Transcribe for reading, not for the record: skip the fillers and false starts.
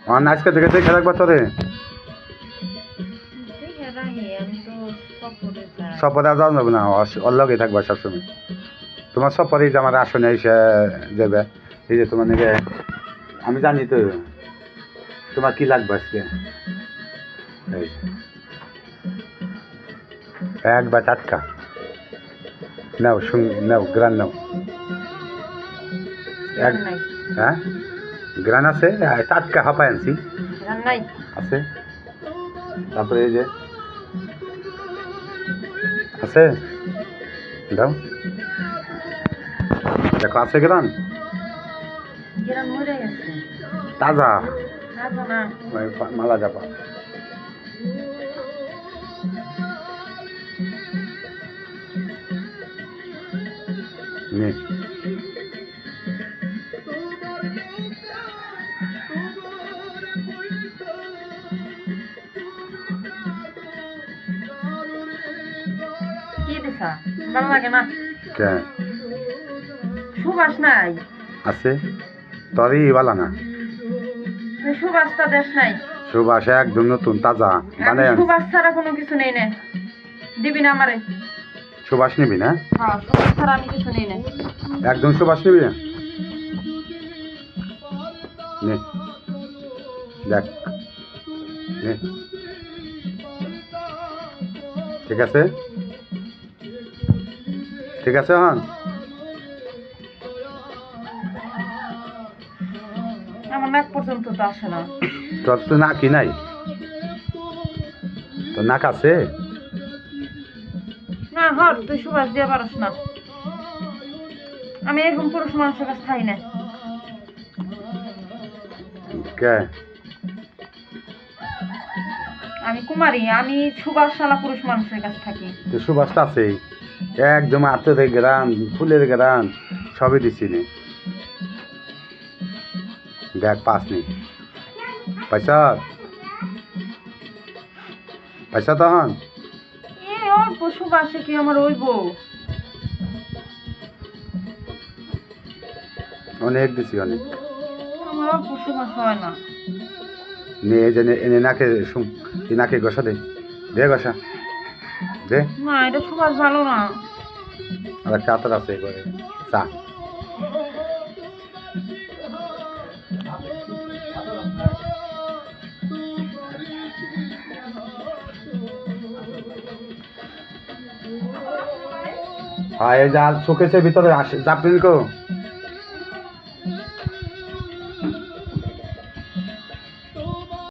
আজকে থেকে দেখে রাখবা তোরে সপরে যাও যাবো না ওর লগে থাকবা সবসময় তোমার সপরে যে আমার আসনে এসে যাবে এই যে তোমার নাকি আমি জানি তো তোমার কি লাগবে আজকে এক বা টাটকা নাও নাও গ্রান নাও এক হ্যাঁ গ্রান আছে টাটকা হাঁপায় আনছি আছে তারপরে এই যে আছে দাও দেখো আছে গ্রান তাজা মালা যাবা নে ভালো লাগে না সুবাস নাই আছে তরই বালা না সুবাসটা দেশ নাই সুবাস একদম নতুন তাজা মানে সুবাস ছাড়া কোনো কিছু নেই না দিবি না আমারে সুবাস নিবি না সুবাস ছাড়া আমি কিছু নেই না একদম সুবাস নিবি না নে দেখ নে ঠিক আছে ঠিক আছে হন আমার নাক পর্যন্ত তো আসে না তোর তো নাকই নাই তোর নাক আছে না হর তুই সুবাস দিয়ে পারস না আমি এরকম পুরুষ মানুষের কাছে খাই না কে আমি কুমারী আমি সুবাস শালা পুরুষ মানুষের কাছে থাকি তো সুবাসটা আছেই একদম আতরের গ্রান ফুলের গ্রান সবই দিছি নে দেখ পাস নেই পয়সা পয়সা তখন অল্প সুবাসে কি আমার ওই বউ অনেক দিছি অনেক আমার অল্প সুবাস হয় না নে জেনে এনে নাকে নাকে গসা দে দে গসা দে না এটা সুবাস ভালো না আর একটা আতর আছে করে চা এই যা শোকেসের ভিতরে আসে চাপড়ি কো